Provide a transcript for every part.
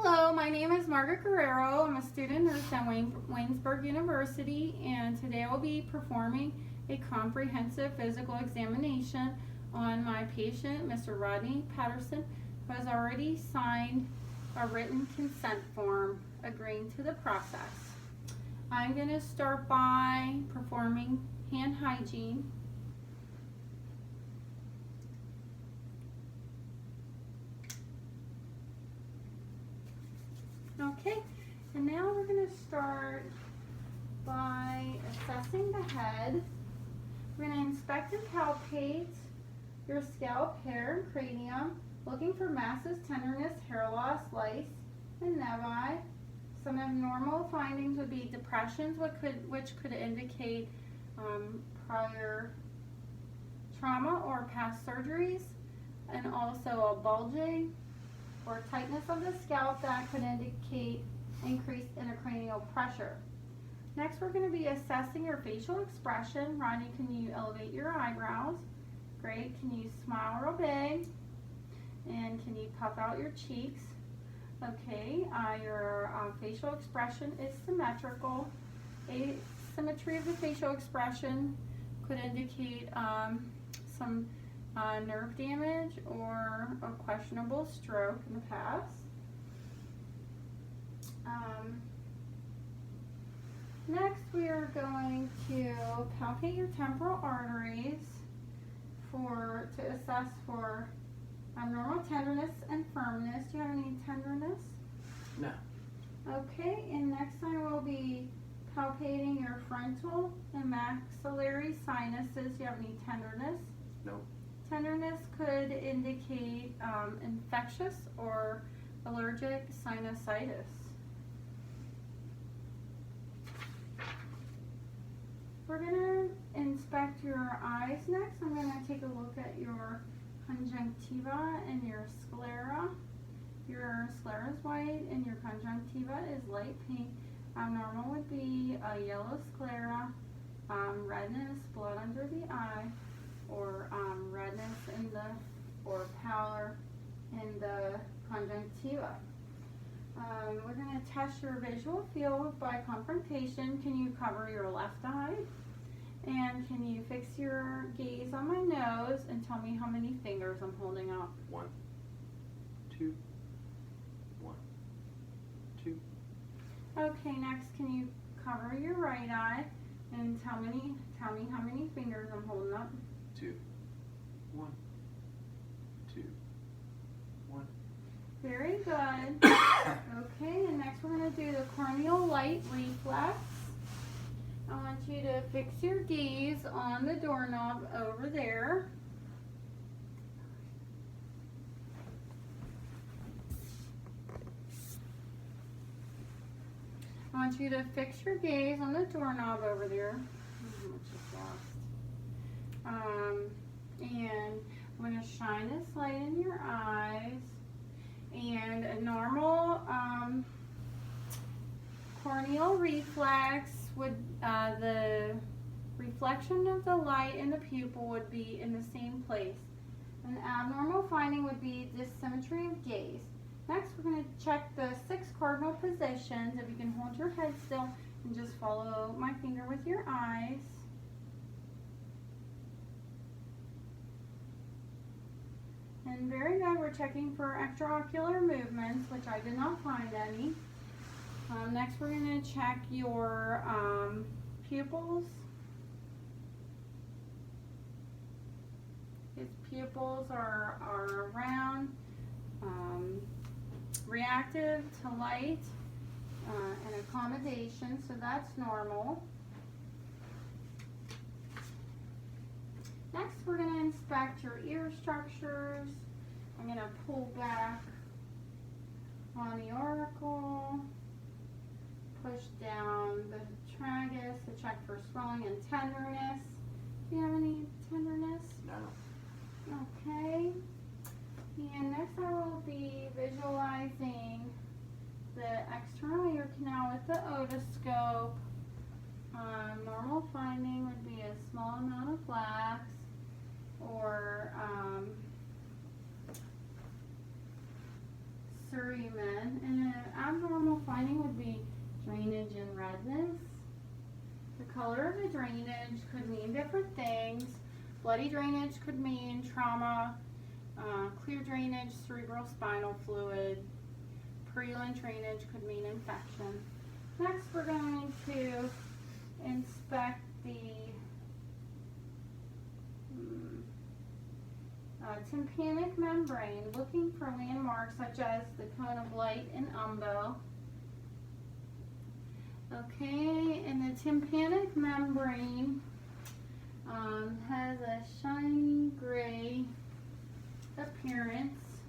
Hello, my name is Margaret Guerrero. I'm a student nurse at Waynesburg University, and today I'll be performing a comprehensive physical examination on my patient, Mr. Rodney Patterson, who has already signed a written consent form agreeing to the process. I'm going to start by performing hand hygiene. Okay, and now we're going to start by assessing the head. We're going to inspect and palpate your scalp, hair, and cranium, looking for masses, tenderness, hair loss, lice, and nevi. Some abnormal findings would be depressions, which could indicate prior trauma or past surgeries, and also a bulging or tightness of the scalp that could indicate increased intracranial pressure. Next, we're going to be assessing your facial expression. Rodney, can you elevate your eyebrows? Great. Can you smile real big? And can you puff out your cheeks? Okay, your facial expression is symmetrical. Asymmetry of the facial expression could indicate some nerve damage or a questionable stroke in the past. Next, we are going to palpate your temporal arteries to assess for abnormal tenderness and firmness. Do you have any tenderness? No. Okay, and next time we'll be palpating your frontal and maxillary sinuses. Do you have any tenderness? No. Tenderness could indicate infectious or allergic sinusitis. We're going to inspect your eyes next. I'm going to take a look at your conjunctiva and your sclera. Your sclera is white and your conjunctiva is light pink. Abnormal would be a yellow sclera, redness, blood under the eye, or redness or pallor in the conjunctiva. We're going to test your visual field by confrontation. Can you cover your left eye? And can you fix your gaze on my nose and tell me how many fingers I'm holding up? 1, 2, 1, 2. Okay, next can you cover your right eye and tell me how many fingers I'm holding up? 2, 1, 2, 1. Very good. Okay, and next we're going to do the corneal light reflex. I want you to fix your gaze on the doorknob over there. I want you to fix your gaze on the doorknob over there. And I'm going to shine this light in your eyes. And a normal corneal reflex would, the reflection of the light in the pupil would be in the same place. An abnormal finding would be dissymmetry of gaze. Next, we're going to check the 6 cardinal positions. If you can hold your head still and just follow my finger with your eyes. And very good, we're checking for extraocular movements, which I did not find any. Next, we're going to check your pupils. His pupils are round, reactive to light and accommodation, so that's normal. Next, we're going to inspect your ear structures. I'm going to pull back on the auricle, push down the tragus to check for swelling and tenderness. Do you have any tenderness? No. Okay. And next I will be visualizing the external ear canal with the otoscope. Normal finding would be a small amount of flax or cerumen, and an abnormal finding would be drainage and redness. The color of the drainage could mean different things. Bloody drainage could mean trauma. Clear drainage, cerebral spinal fluid. Purulent drainage could mean infection. Next, we're going to inspect the tympanic membrane, looking for landmarks such as the cone of light and umbo. Okay, and the tympanic membrane has a shiny gray appearance,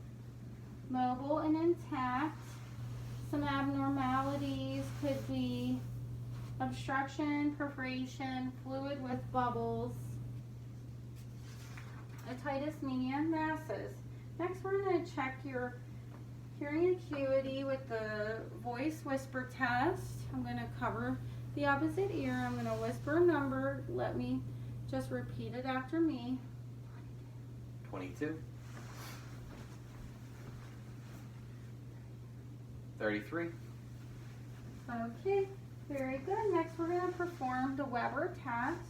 mobile and intact. Some abnormalities could be obstruction, perforation, fluid with bubbles, otitis media, and masses. Next, we're going to check your hearing acuity with the voice whisper test. I'm going to cover the opposite ear. I'm going to whisper a number. Let me just repeat it after me. 22. 33. Okay, very good. Next, we're going to perform the Weber test.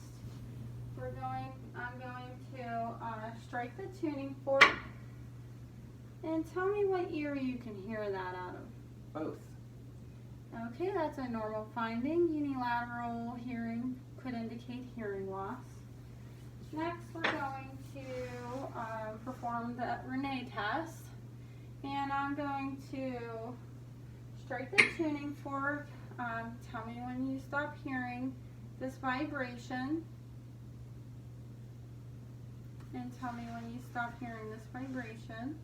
I'm going to strike the tuning fork, and tell me what ear you can hear that out of. Both. Okay, that's a normal finding. Unilateral hearing could indicate hearing loss. Next, we're going to perform the Renee test, and I'm going to strike the tuning fork. Tell me when you stop hearing this vibration, and tell me when you stop hearing this vibration.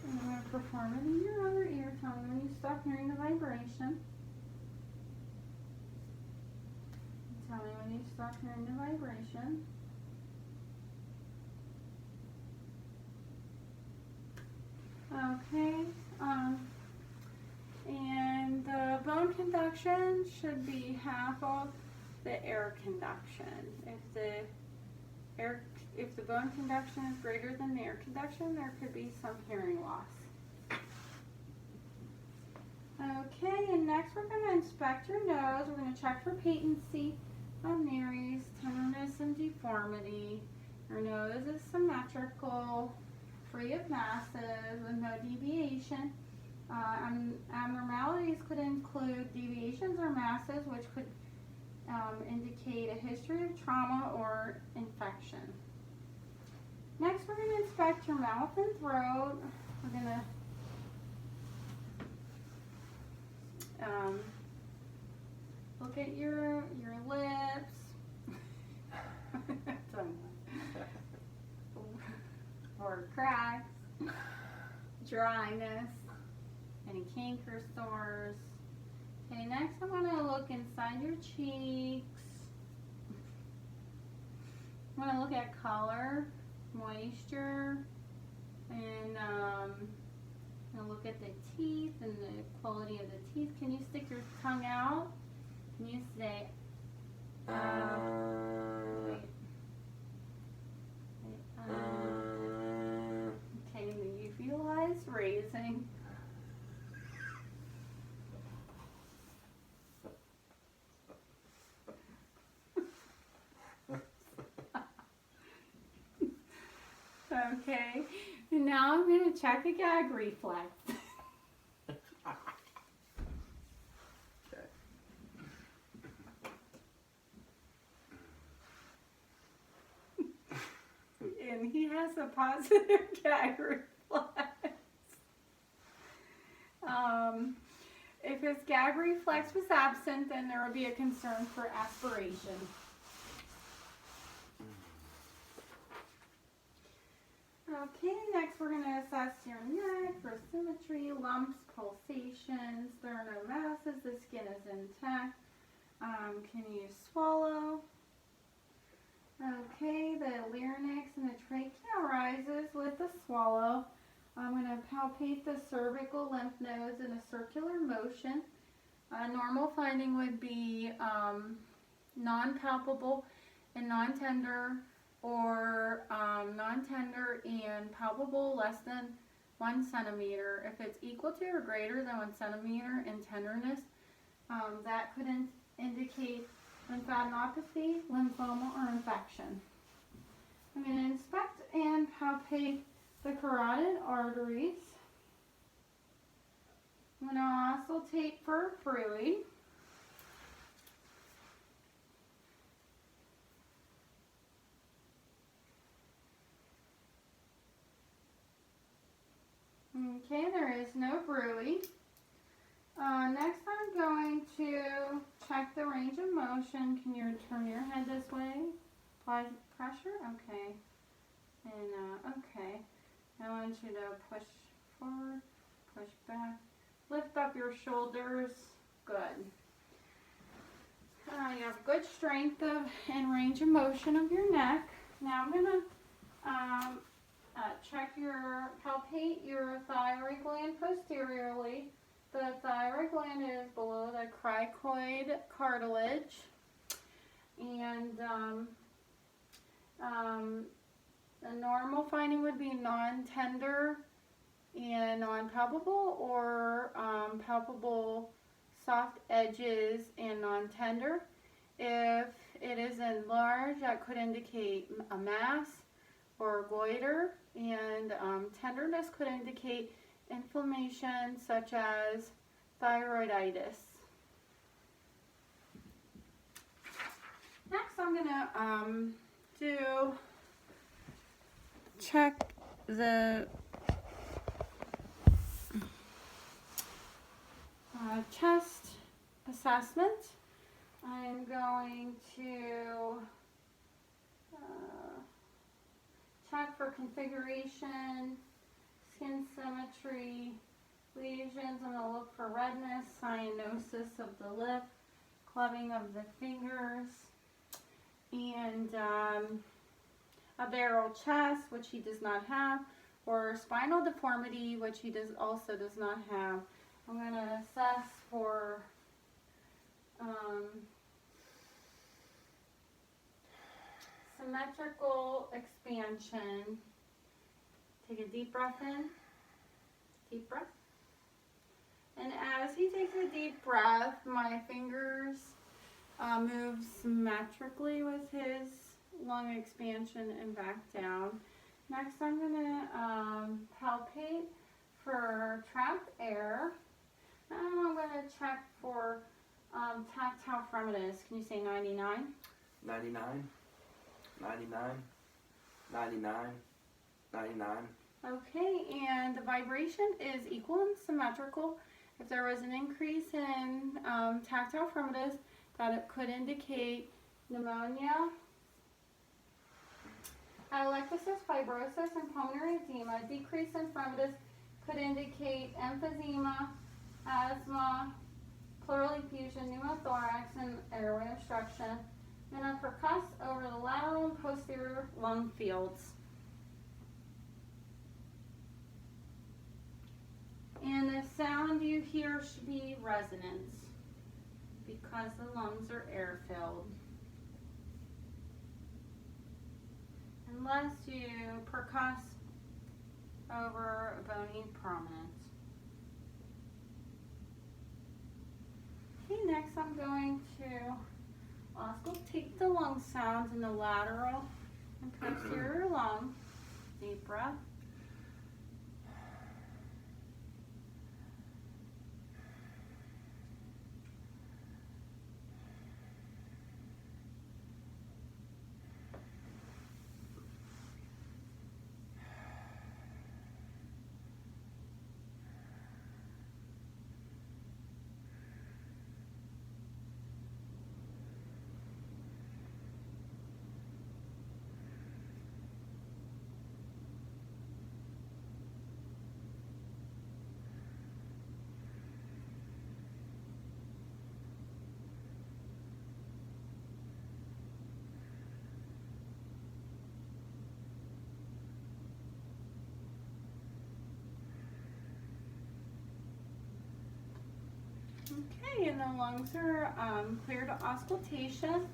And I'm going to perform it in your other ear. Tell me when you stop hearing the vibration. And tell me when you stop hearing the vibration. Okay, and the bone conduction should be half of the air conduction. If the bone conduction is greater than the air conduction, there could be some hearing loss. Okay, and next we're going to inspect your nose. We're going to check for patency of nares, tenderness, and deformity. Your nose is symmetrical, free of masses, with no deviation. Abnormalities could include deviations or masses, which could indicate a history of trauma or infection. Next, we're going to inspect your mouth and throat. We're going to look at your lips. Or cracks, dryness, any canker sores. Okay, next I want to look inside your cheeks. I want to look at color, moisture, and I'm going to look at the teeth and the quality of the teeth. Can you stick your tongue out? Can you say, wait. Okay, do you feel eyes raising? Okay, and now I'm going to check a gag reflex. Okay. And he has a positive gag reflex. If his gag reflex was absent, then there would be a concern for aspiration. Okay, next we're going to assess your neck for symmetry, lumps, pulsations. There are no masses, the skin is intact. Can you swallow? Okay, the larynx and the trachea rises with the swallow. I'm going to palpate the cervical lymph nodes in a circular motion. A normal finding would be non-palpable and non-tender or non-tender and palpable less than 1 centimeter. If it's equal to or greater than 1 centimeter in tenderness, that could indicate lymphadenopathy, lymphoma, or infection. I'm going to inspect and palpate the carotid arteries. I'm going to auscultate for bruit. Okay, there is no bruit. Next I'm going to check the range of motion. Can you turn your head this way? Apply pressure? Okay. And okay. I want you to push forward, push back. Lift up your shoulders. Good. You have good strength and range of motion of your neck. Now I'm going to palpate your thyroid gland posteriorly. The thyroid gland is below the cricoid cartilage, and the normal finding would be non-tender and non-palpable, or palpable soft edges and non-tender. If it is enlarged, that could indicate a mass or goiter, and tenderness could indicate inflammation such as thyroiditis. Next I'm going to check the chest assessment. I'm going to check for configuration, skin symmetry, lesions. I'm going to look for redness, cyanosis of the lip, clubbing of the fingers, and a barrel chest, which he does not have, or spinal deformity, which he also does not have. I'm going to assess for symmetrical expansion. Take a deep breath in, deep breath. And as he takes a deep breath, my fingers move symmetrically with his lung expansion and back down. Next I'm going to palpate for trapped air. And I'm going to check for tactile fremitus. Can you say 99? 99, 99, 99, 99. Okay, and the vibration is equal and symmetrical. If there was an increase in tactile fremitus, that it could indicate pneumonia, atelectasis, fibrosis, and pulmonary edema. A decrease in fremitus could indicate emphysema, asthma, pleural effusion, pneumothorax, and airway obstruction, and a percuss over the lateral and posterior lung fields. And the sound you hear should be resonance, because the lungs are air-filled. Unless you percuss over a bony prominence. Okay, next I'm going to auscultate the lung sounds in the lateral and posterior lung. Deep breath. Okay, and the lungs are clear to auscultation.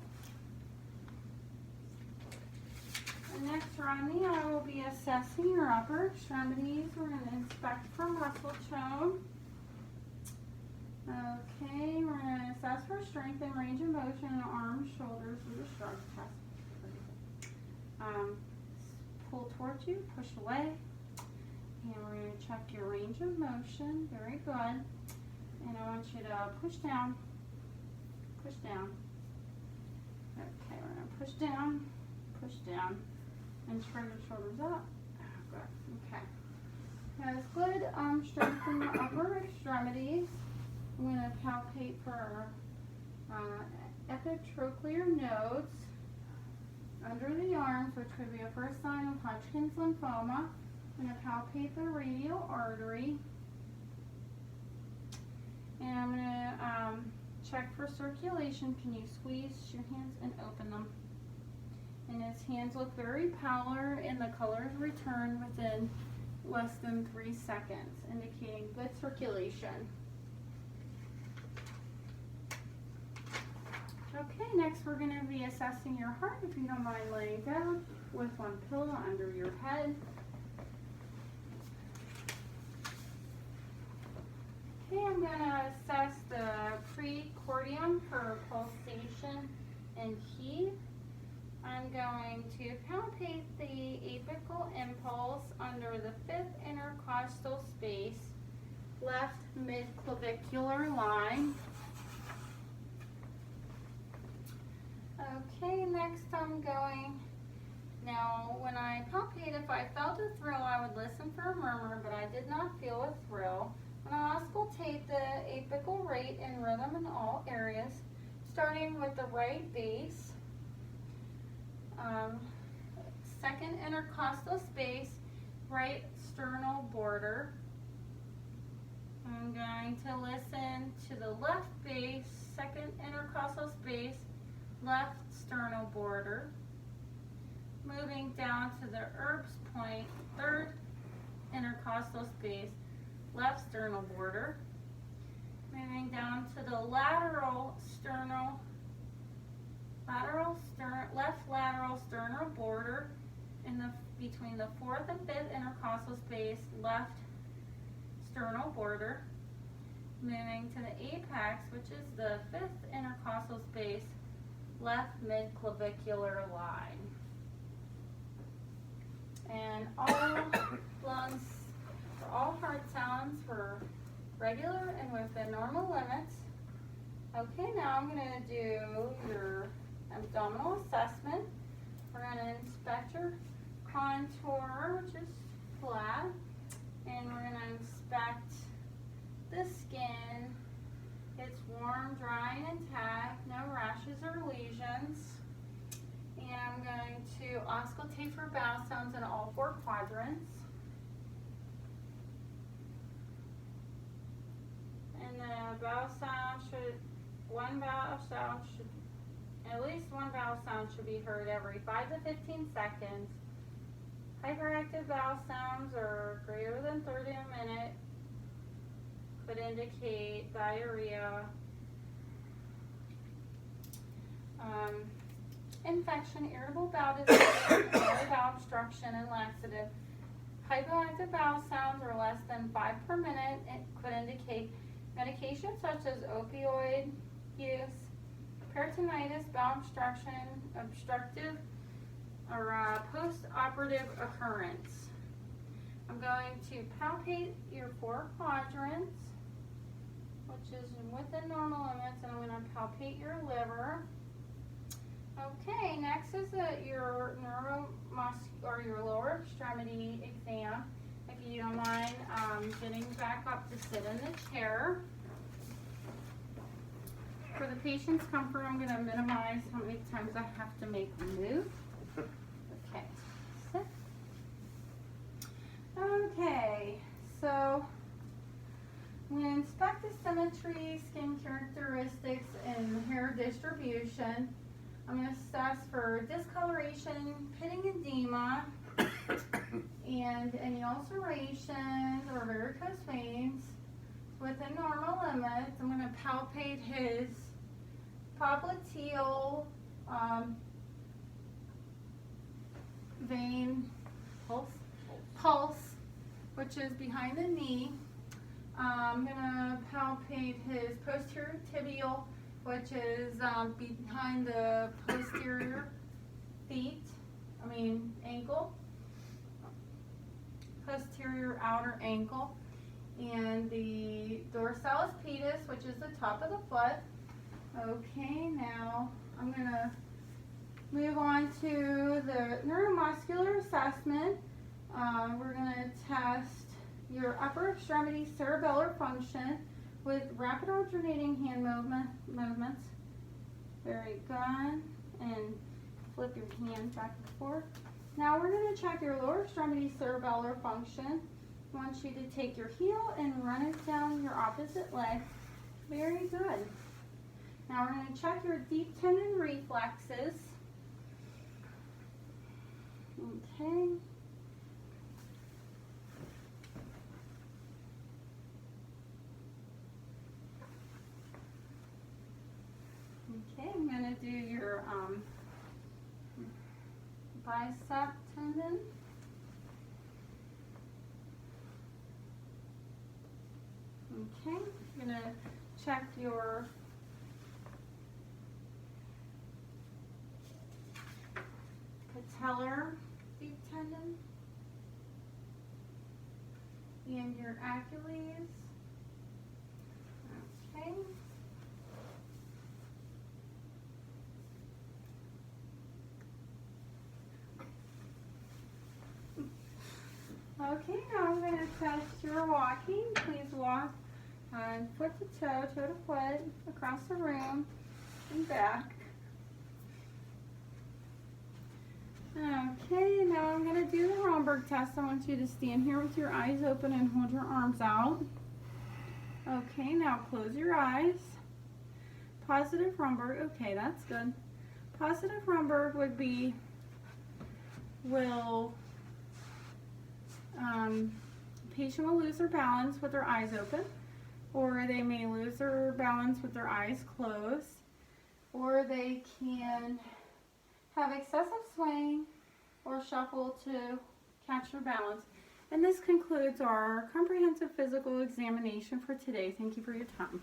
The next Rodney, I will be assessing your upper extremities. We're going to inspect for muscle tone. Okay, we're going to assess for strength and range of motion in arms, shoulders, with a shrug test. Pull towards you, push away. And we're going to check your range of motion. Very good. And I want you to push down. Push down. Okay, we're going to push down, and spread your shoulders up. Oh, good. Okay. That's good. Strengthen the upper extremities. I'm going to palpate for epitrochlear nodes under the arms, which could be a first sign of Hodgkin's lymphoma. I'm going to palpate the radial artery. And I'm going to check for circulation. Can you squeeze your hands and open them? And his hands look very pallor, and the colors return within less than 3 seconds, indicating good circulation. Okay, next we're going to be assessing your heart. If you don't mind laying down with one pillow under your head. Okay, I'm going to assess the precordium for pulsation and heat. I'm going to palpate the apical impulse under the 5th intercostal space, left midclavicular line. Okay, next I'm going, now when I palpate, if I felt a thrill, I would listen for a murmur, but I did not feel a thrill. And I'll auscultate the apical rate and rhythm in all areas, starting with the right base, 2nd intercostal space, right sternal border. I'm going to listen to the left base, 2nd intercostal space, left sternal border. Moving down to the Erb's point, 3rd intercostal space, left sternal border. Moving down to the left lateral sternal border between the 4th and 5th intercostal space, left sternal border. Moving to the apex, which is the 5th intercostal space, left midclavicular line. And all lungs, for all heart sounds were regular and within normal limits. Okay, now I'm going to do your abdominal assessment. We're going to inspect your contour, which is flat, and we're going to inspect the skin. It's warm, dry, and intact, no rashes or lesions. And I'm going to auscultate for vowel sounds in all 4 quadrants. And the vowel sound at least one vowel sound should be heard every 5 to 15 seconds. Hyperactive vowel sounds are greater than 30 a minute, could indicate diarrhea, infection, irritable bowel disease, bowel obstruction, and laxative. Hypoactive vowel sounds are less than 5 per minute. It could indicate medication such as opioid use, peritonitis, bowel obstruction, obstructive, or post-operative occurrence. I'm going to palpate your 4 quadrants, which is within normal limits, and I'm going to palpate your liver. Okay, next is your your lower extremity exam. If you don't mind getting back up to sit in the chair. For the patient's comfort, I'm going to minimize how many times I have to make them move. Okay, sit. Okay, so I'm going to inspect the symmetry, skin characteristics, and hair distribution. I'm going to assess for discoloration, pitting edema, and any ulcerations or varicose veins within normal limits. I'm going to palpate his popliteal vein, pulse, which is behind the knee. I'm gonna palpate his posterior tibial, which is behind the posterior ankle, posterior outer ankle, and the dorsalis pedis, which is the top of the foot. Okay, now I'm gonna move on to the neuromuscular assessment. We're gonna test your upper extremity cerebellar function with rapid alternating hand movements. Very good. And flip your hand back and forth. Now we're going to check your lower extremity cerebellar function. I want you to take your heel and run it down your opposite leg. Very good. Now we're going to check your deep tendon reflexes. Okay. Okay, I'm going to do your bicep tendon. Okay, I'm going to check your patellar deep tendon and your Achilles. Okay. Okay, now I'm going to test your walking. Please walk foot to toe, toe to foot, across the room and back. Okay, now I'm going to do the Romberg test. I want you to stand here with your eyes open and hold your arms out. Okay, now close your eyes. Positive Romberg. Okay, that's good. Positive Romberg would be, patient will lose their balance with their eyes open, or they may lose their balance with their eyes closed, or they can have excessive swaying or shuffle to catch their balance. And this concludes our comprehensive physical examination for today. Thank you for your time.